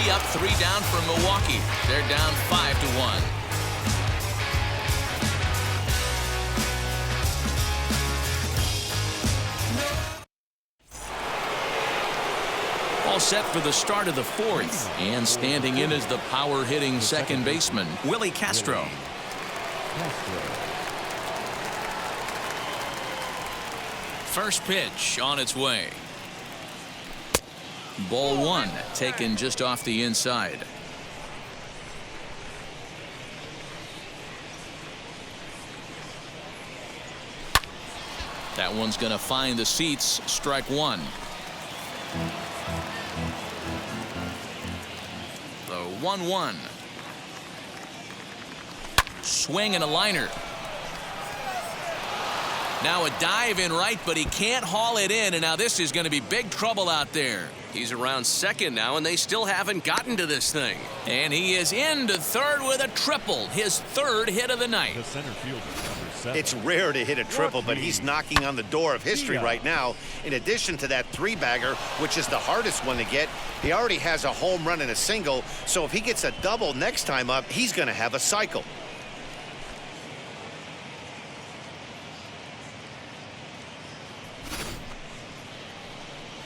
3 up, 3 down for Milwaukee. They're down 5-1. All set for the start of the 4th. And standing in is the power-hitting second baseman, Willie Castro. First pitch on its way. Ball 1, taken just off the inside. That one's going to find the seats. Strike 1. The 1-1. Swing and a liner. Now a dive in right, but he can't haul it in, and now this is going to be big trouble out there. He's around second now, and they still haven't gotten to this thing. And he is into third with a triple, his 3rd hit of the night. The center fielder, number 7. It's rare to hit a triple, but he's knocking on the door of history right now. In addition to that 3-bagger, which is the hardest one to get, he already has a home run and a single, so if he gets a double next time up, he's going to have a cycle.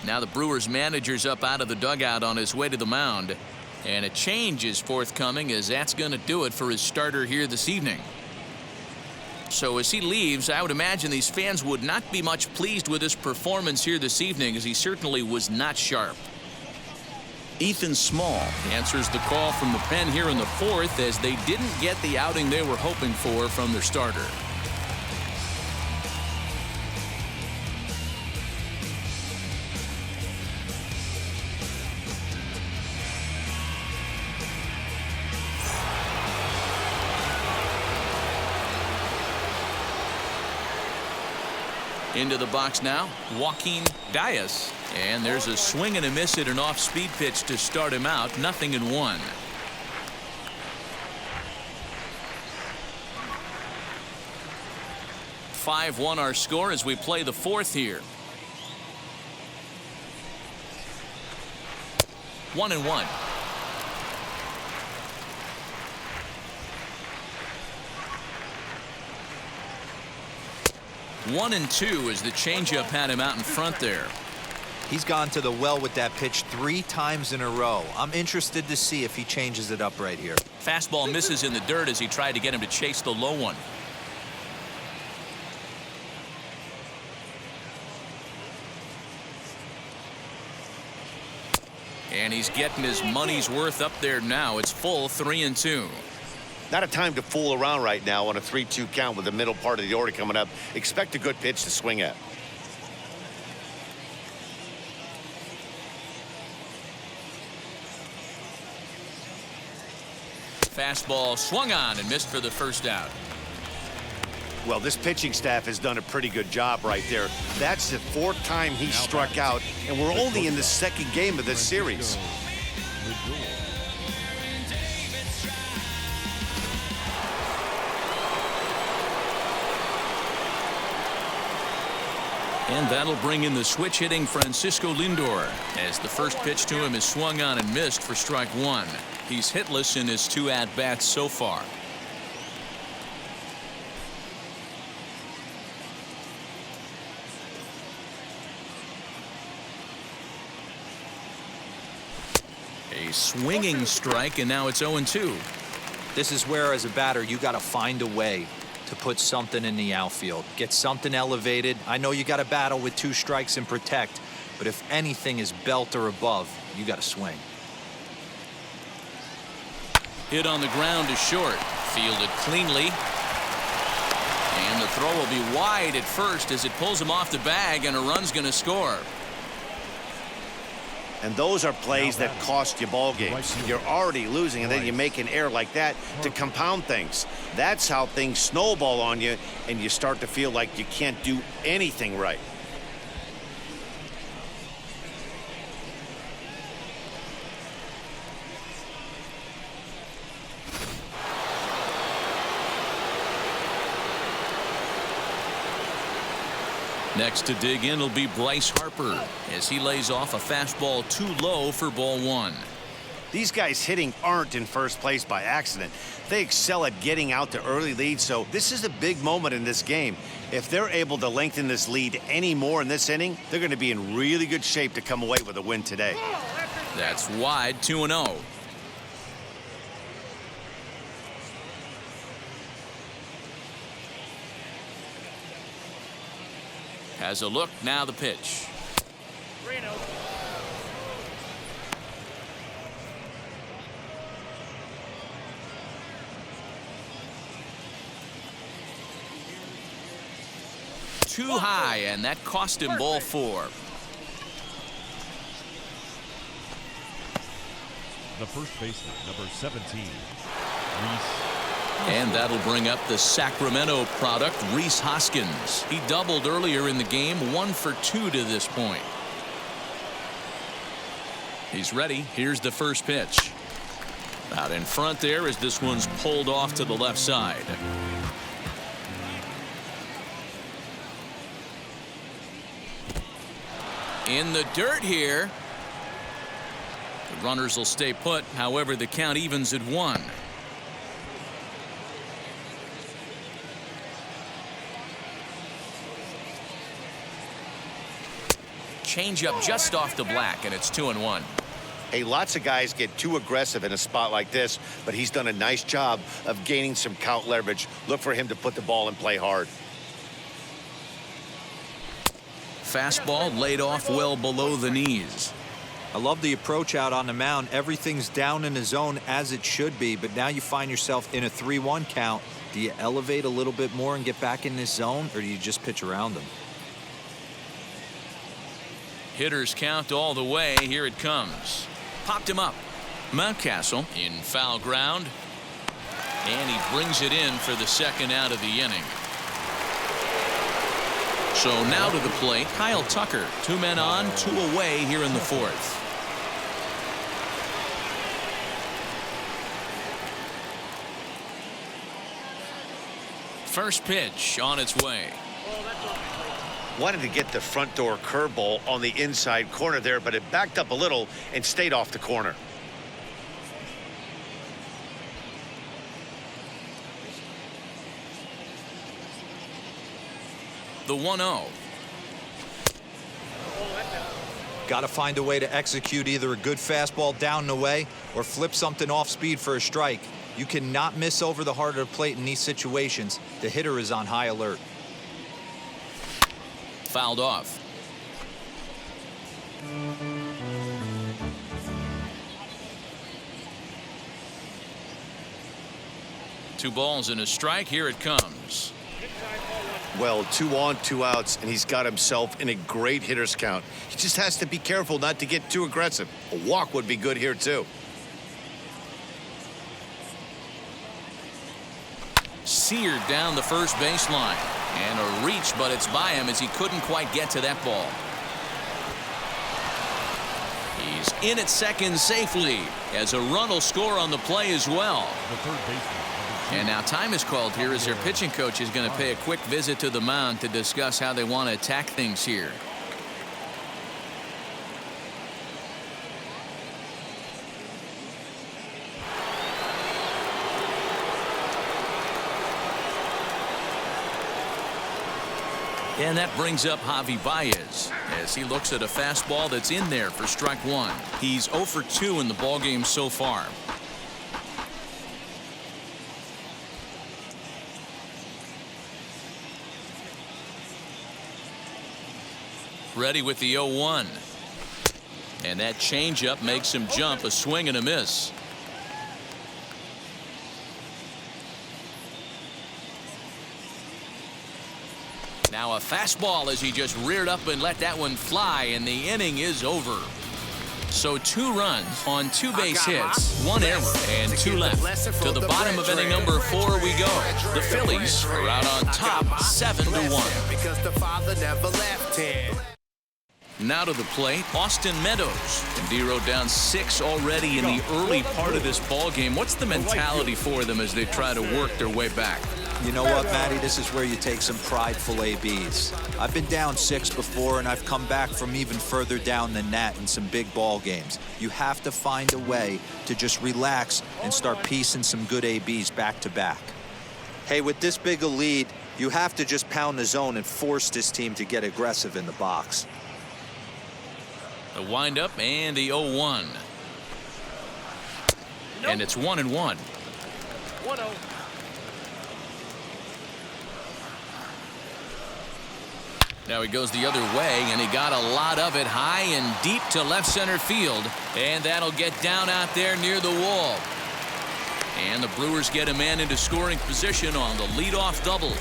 Now the Brewers manager's up out of the dugout on his way to the mound. And a change is forthcoming, as that's going to do it for his starter here this evening. So as he leaves, I would imagine these fans would not be much pleased with his performance here this evening, as he certainly was not sharp. Ethan Small answers the call from the pen here in the 4th, as they didn't get the outing they were hoping for from their starter. Into the box now, Joaquin Diaz. And there's a swing and a miss at an off-speed pitch to start him out. 0-1. (5-1) our score as we play the 4th here. 1-1. 1-2 as the changeup had him out in front there. He's gone to the well with that pitch 3 times in a row. I'm interested to see if he changes it up right here. Fastball misses in the dirt as he tried to get him to chase the low one. And he's getting his money's worth up there now. It's full 3-2. Not a time to fool around right now on a 3-2 count with the middle part of the order coming up. Expect a good pitch to swing at. Fastball swung on and missed for the first out. Well, this pitching staff has done a pretty good job right there. That's the 4th time he struck out, and we're only in the 2nd game of this series. And that'll bring in the switch-hitting Francisco Lindor, as the first pitch to him is swung on and missed for strike 1. He's hitless in his 2 at-bats so far. A swinging strike, and now it's 0-2. This is where, as a batter, you got to find a way to put something in the outfield, get something elevated. I know you got to battle with 2 strikes and protect, but if anything is belt or above, you got to swing. Hit on the ground to short, fielded cleanly, and the throw will be wide at first as it pulls him off the bag, and a run's going to score. And those are plays that cost you ball games. You're already losing, and then you make an error like that to compound things. That's how things snowball on you, and you start to feel like you can't do anything right. Next to dig in will be Bryce Harper as he lays off a fastball too low for ball 1. These guys hitting aren't in first place by accident. They excel at getting out to early leads, so this is a big moment in this game. If they're able to lengthen this lead any more in this inning, they're going to be in really good shape to come away with a win today. That's wide, 2-0. Has a look, now the pitch. Too high, and that cost him ball 4. The first baseman, number 17, Reese. And that'll bring up the Sacramento product, Rhys Hoskins. He doubled earlier in the game, 1 for 2 to this point. He's ready. Here's the first pitch. Out in front there as this one's pulled off to the left side. In the dirt here. The runners will stay put. However, the count evens at 1. Changeup just off the black, and it's 2-1. Hey, lots of guys get too aggressive in a spot like this, but he's done a nice job of gaining some count leverage. Look for him to put the ball and play hard. Fastball laid off well below the knees. I love the approach out on the mound. Everything's down in the zone as it should be, but now you find yourself in a 3-1 count. Do you elevate a little bit more and get back in this zone, or do you just pitch around them? Hitters count all the way. Here it comes. Popped him up. Mountcastle in foul ground. And he brings it in for the second out of the inning. So now to the plate, Kyle Tucker. 2 men on, 2 away here in the 4th. First pitch on its way. Wanted to get the front door curveball on the inside corner there, but it backed up a little and stayed off the corner. The 1-0. Got to find a way to execute either a good fastball down and away or flip something off speed for a strike. You cannot miss over the heart of the plate in these situations. The hitter is on high alert. Fouled off. Two balls and a strike. Here it comes. Well, 2 on, 2 outs, and he's got himself in a great hitter's count. He just has to be careful not to get too aggressive. A walk would be good here, too. Seared down the first baseline. And a reach, but it's by him as he couldn't quite get to that ball. He's in at second safely as a run will score on the play as well. The third baseman. And now time is called here as their pitching coach is going to pay a quick visit to the mound to discuss how they want to attack things here. And that brings up Javi Baez as he looks at a fastball that's in there for strike 1. He's 0 for 2 in the ballgame so far. Ready with the 0-1. And that changeup makes him jump, a swing and a miss. Now a fastball as he just reared up and let that one fly, and the inning is over. So 2 runs on 2 base hits, 1 error, and 2 left. To the bottom of inning number 4 we go. The Phillies are out on top, 7-1. Now to the plate, Austin Meadows. And D-Row down 6 already in the early part of this ball game. What's the mentality for them as they try to work their way back? You know what, Matty? This is where you take some prideful ABs. I've been down 6 before, and I've come back from even further down than that in some big ball games. You have to find a way to just relax and start piecing some good ABs back to back. Hey, with this big a lead, you have to just pound the zone and force this team to get aggressive in the box. The windup and the 0-1. And it's 1-1. 1-0. Now he goes the other way, and he got a lot of it high and deep to left center field. And that'll get down out there near the wall. And the Brewers get a man into scoring position on the leadoff double.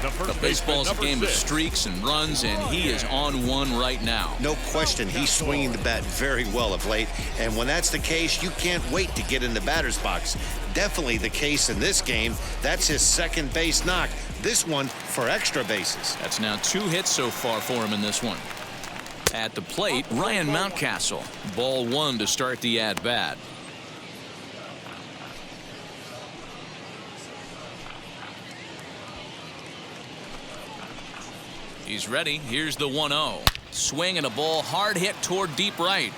The baseball's a game of streaks and runs, and he is on one right now. No question, he's swinging the bat very well of late. And when that's the case, you can't wait to get in the batter's box. Definitely the case in this game. That's his second base knock. This one for extra bases. That's now 2 hits so far for him in this one. At the plate, Ryan Mountcastle. Ball 1 to start the at-bat. He's ready. Here's the 1-0. Swing and a ball hard hit toward deep right.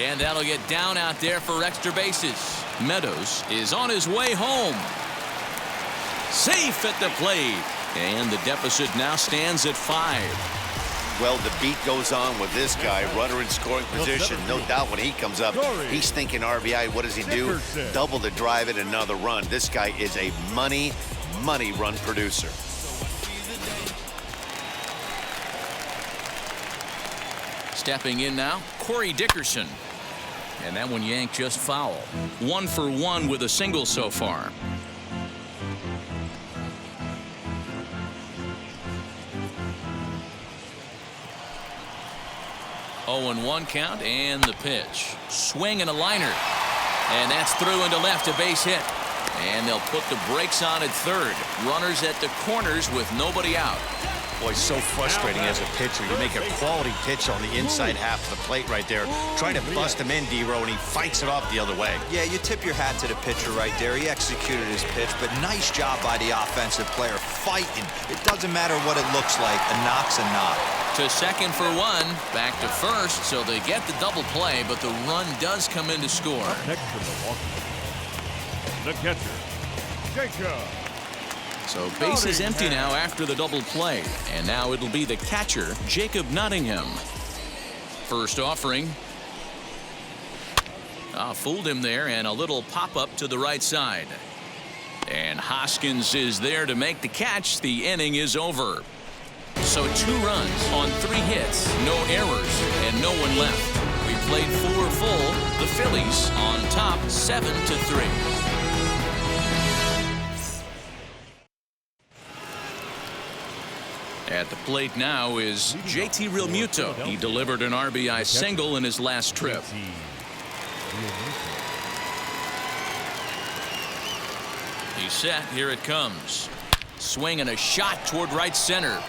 And that'll get down out there for extra bases. Meadows is on his way home. Safe at the plate. And the deficit now stands at 5. Well, the beat goes on with this guy. Runner in scoring position. No doubt when he comes up, he's thinking RBI. What does he do? Double the drive and another run. This guy is a money run producer. Stepping in now, Corey Dickerson. And that one yanked just foul. 1 for 1 with a single so far. 0-1 count and the pitch. Swing and a liner. And that's through into left, a base hit. And they'll put the brakes on at third. Runners at the corners with nobody out. Boy, so frustrating as a pitcher. You make a quality pitch on the inside half of the plate right there. Trying to bust him in, D-Row, and he fights it off the other way. Yeah, you tip your hat to the pitcher right there. He executed his pitch, but nice job by the offensive player fighting. It doesn't matter what it looks like. A knock's a knock. To second for 1. Back to first, so they get the double play, but the run does come in to score. Next for Milwaukee, the catcher, Jacob. So base is empty now after the double play. And now it'll be the catcher, Jacob Nottingham. First offering. Fooled him there, and a little pop-up to the right side. And Hoskins is there to make the catch. The inning is over. So 2 runs on 3 hits, no errors, and no one left. We played 4 full. The Phillies on top 7-3. At the plate now is JT Realmuto. He delivered an RBI single in his last trip. He's set. Here it comes. Swing and a shot toward right center.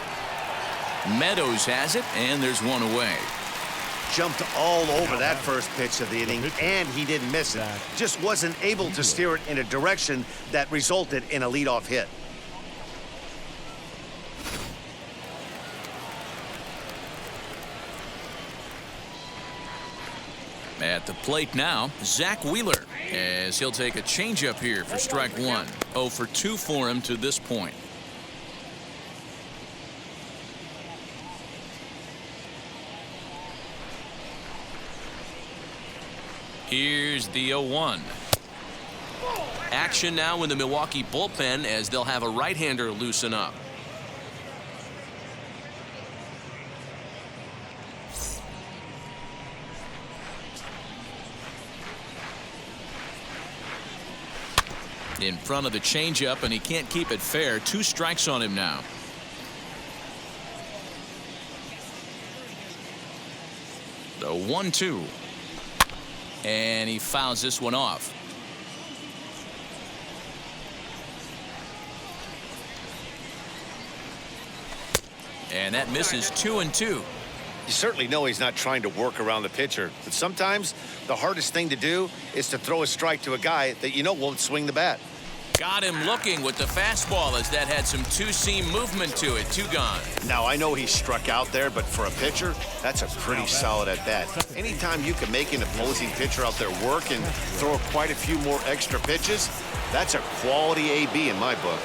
Meadows has it, and there's one away. Jumped all over that first pitch of the inning, and he didn't miss it. Just wasn't able to steer it in a direction that resulted in a leadoff hit. At the plate now, Zach Wheeler, as he'll take a changeup here for strike 1. 0 for 2 for him to this point. Here's the 0-1. Action now in the Milwaukee bullpen as they'll have a right-hander loosen up. In front of the changeup, and he can't keep it fair. 2 strikes on him now. The 1-2. And he fouls this one off. And that misses 2-2. You certainly know he's not trying to work around the pitcher, but sometimes the hardest thing to do is to throw a strike to a guy that you know won't swing the bat. Got him looking with the fastball as that had some two-seam movement to it. 2 gone. Now, I know he struck out there, but for a pitcher, that's a pretty solid at-bat. Anytime you can make an opposing pitcher out there work and throw quite a few more extra pitches, that's a quality AB in my book.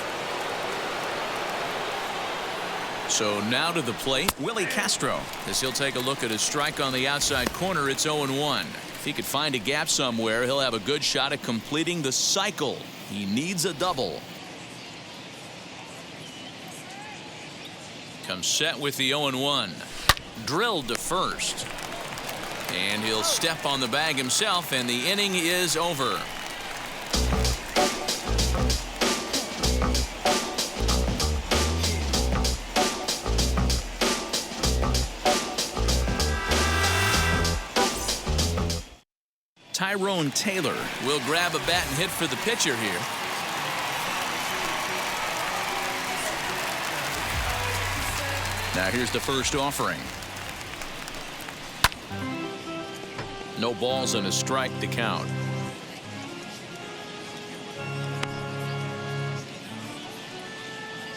So now to the plate, Willie Castro, as he'll take a look at a strike on the outside corner. It's 0-1. If he could find a gap somewhere, he'll have a good shot at completing the cycle. He needs a double. Comes set with the 0-1. Drilled to first. And he'll step on the bag himself, and the inning is over. Tyrone Taylor will grab a bat and hit for the pitcher here. Now here's the first offering. No balls and a strike to count.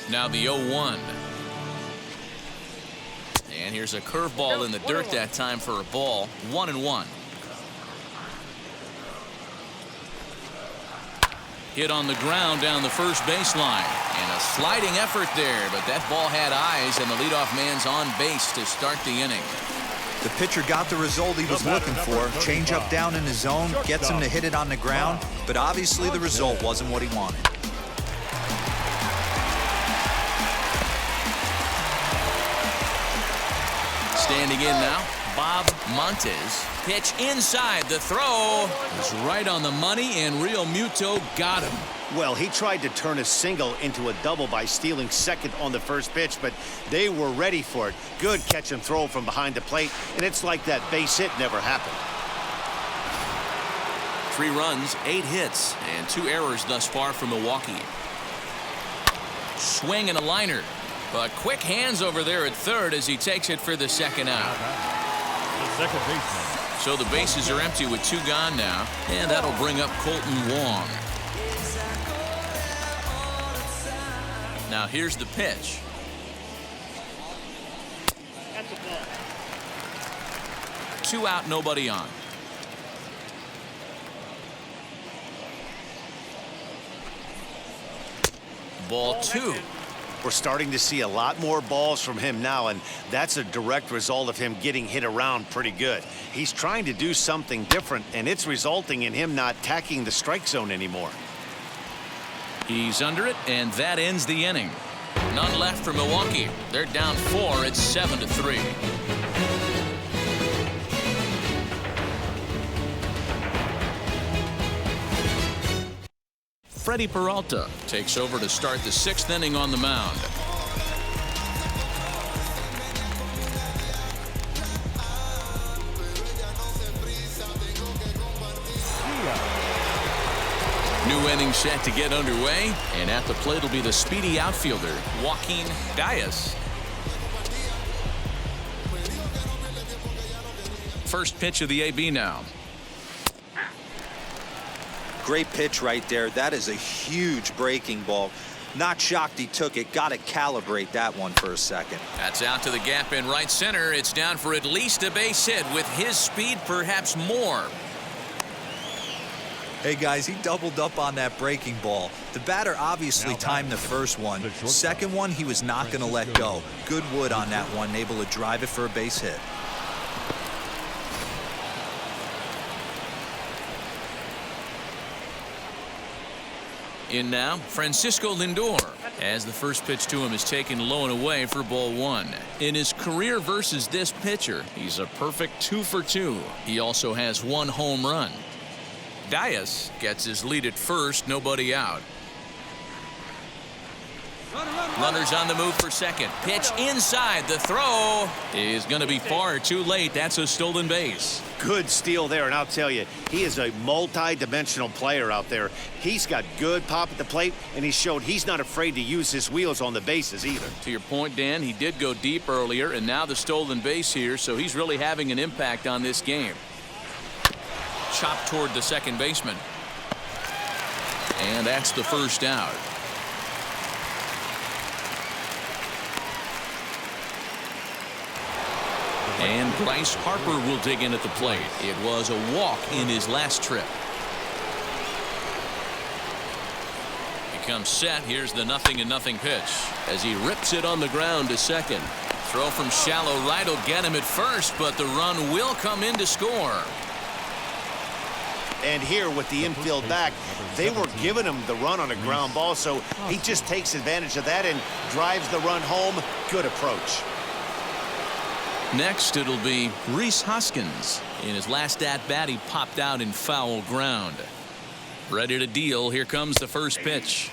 Now the 0-1. And here's a curveball in the dirt that time for a ball. 1-1. Hit on the ground down the first baseline. And a sliding effort there, but that ball had eyes, and the leadoff man's on base to start the inning. The pitcher got the result he was looking for. Change up down in the zone, gets him to hit it on the ground, but obviously the result wasn't what he wanted. Standing in now, Bob Montes. Pitch inside. The throw is right on the money, and Real Muto got him. Well, he tried to turn a single into a double by stealing second on the first pitch, but they were ready for it. Good catch and throw from behind the plate, and it's like that base hit never happened. 3 runs, 8 hits, and 2 errors thus far for Milwaukee. Swing and a liner, but quick hands over there at third as he takes it for the second out. The second baseman. So the bases are empty with 2 gone now, and that'll bring up Colton Wong. Now here's the pitch. That's a ball. 2 out, nobody on. Ball 2. We're starting to see a lot more balls from him now, and that's a direct result of him getting hit around pretty good. He's trying to do something different, and it's resulting in him not tacking the strike zone anymore. He's under it, and that ends the inning. None left for Milwaukee. They're down 4. It's 7-3. Freddie Peralta takes over to start the 6th inning on the mound. New inning set to get underway, and at the plate will be the speedy outfielder, Joaquin Diaz. First pitch of the AB now. Great pitch right there. That is a huge breaking ball. Not shocked he took it. Got to calibrate that one for a second. That's out to the gap in right center. It's down for at least a base hit. With his speed, perhaps more. Hey guys, he doubled up on that breaking ball. The batter obviously timed the first one. Second one, he was not going to let go. Good wood on that one, able to drive it for a base hit. In now, Francisco Lindor, as the first pitch to him is taken low and away for ball 1. In his career versus this pitcher, he's a perfect 2 for 2. He also has 1 home run. Diaz gets his lead at first, nobody out. Runners on the move for second. Pitch inside. The throw is going to be far too late. That's a stolen base. Good steal there, and I'll tell you, he is a multi-dimensional player out there. He's got good pop at the plate, and he showed he's not afraid to use his wheels on the bases either. To your point, Dan, he did go deep earlier, and now the stolen base here, so he's really having an impact on this game. Chop toward the second baseman. And that's the first out. And Bryce Harper will dig in at the plate. It was a walk in his last trip. He comes set. Here's the 0-0 pitch as he rips it on the ground to second. Throw from shallow right will get him at first, but the run will come in to score. And here with the infield back, they were giving him the run on a ground ball, so he just takes advantage of that and drives the run home. Good approach. Next, it'll be Rhys Hoskins. In his last at-bat, he popped out in foul ground. Ready to deal. Here comes the first pitch.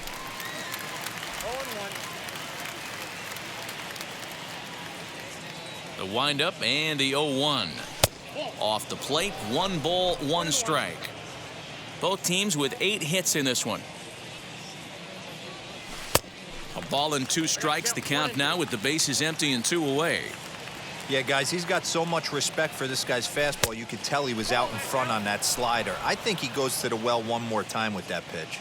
The windup and the 0-1. Off the plate, 1 ball, 1 strike. Both teams with 8 hits in this one. A ball and 2 strikes. The count now with the bases empty and 2 away. Yeah, guys, he's got so much respect for this guy's fastball. You could tell he was out in front on that slider. I think he goes to the well one more time with that pitch.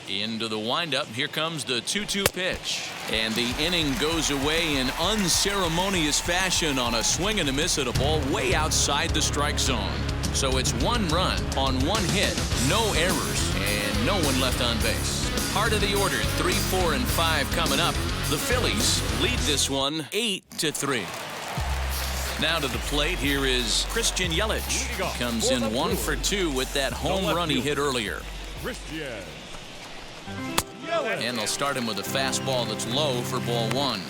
Into the windup. Here comes the 2-2 pitch. And the inning goes away in unceremonious fashion on a swing and a miss at a ball way outside the strike zone. So it's 1 run on 1 hit, no errors, and no one left on base. Part of the order, 3, 4, and 5 coming up. The Phillies lead this one 8-3. Now to the plate, here is Christian Yelich. Comes in 1 for 2 with that home run he hit earlier. And they'll start him with a fastball that's low for ball 1.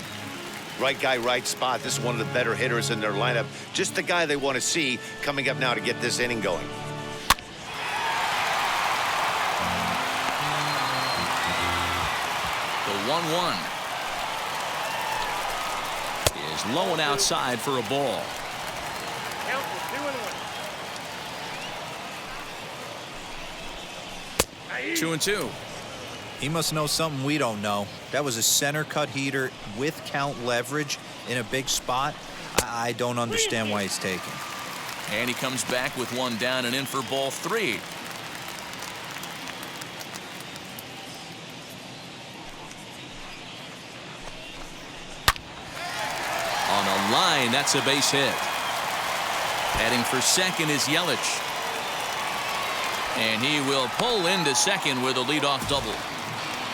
Right guy, right spot. This is one of the better hitters in their lineup. Just the guy they want to see coming up now to get this inning going. The 1-1 is low and outside for a ball. 2-2. He must know something we don't know. That was a center cut heater with count leverage in a big spot. I don't understand why he's taking. And he comes back with 1 down and in for ball 3. On a line, that's a base hit. Heading for second is Yelich. And he will pull into second with a leadoff double.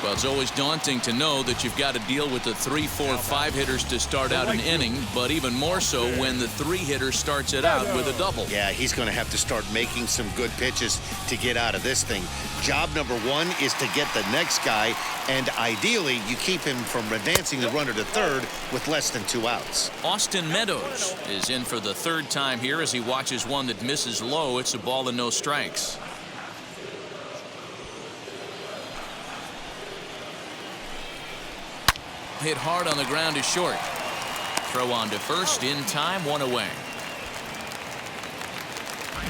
Well, it's always daunting to know that you've got to deal with the 3, 4, 5 hitters to start out an inning, but even more so when the 3 hitter starts it out with a double. Yeah, he's going to have to start making some good pitches to get out of this thing. Job number 1 is to get the next guy, and ideally you keep him from advancing the runner to third with less than 2 outs. Austin Meadows is in for the 3rd time here as he watches one that misses low. It's a ball and no strikes. Hit hard on the ground is short. Throw on to first in time, 1 away.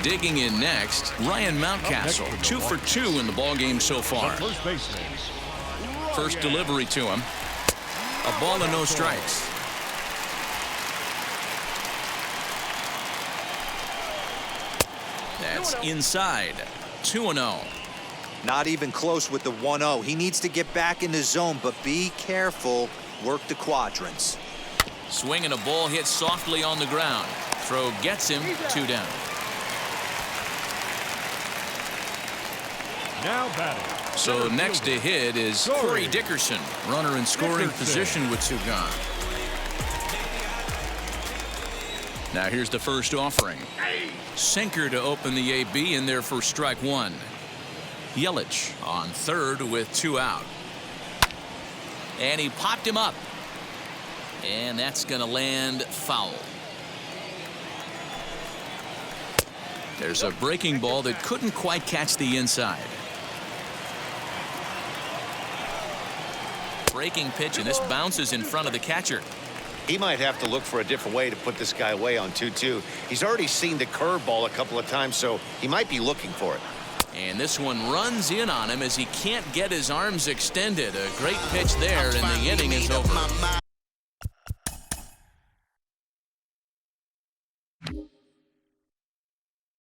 Digging in next, Ryan Mountcastle, 2 for 2 in the ballgame so far. First delivery to him. A ball and no strikes. That's inside. 2-0. Not even close with the 1-0. He needs to get back in the zone, but be careful. Work the quadrants. Swing and a ball hit softly on the ground. Throw gets him, 2 down. Now batting. So next to hit is Corey Dickerson, runner in scoring position with 2 gone. Now here's the first offering. Sinker to open the AB in there for strike 1. Yelich on third with 2 out. And he popped him up. And that's going to land foul. There's a breaking ball that couldn't quite catch the inside. Breaking pitch, and this bounces in front of the catcher. He might have to look for a different way to put this guy away on 2-2. He's already seen the curveball a couple of times, so he might be looking for it. And this one runs in on him as he can't get his arms extended. A great pitch there, and the inning is over.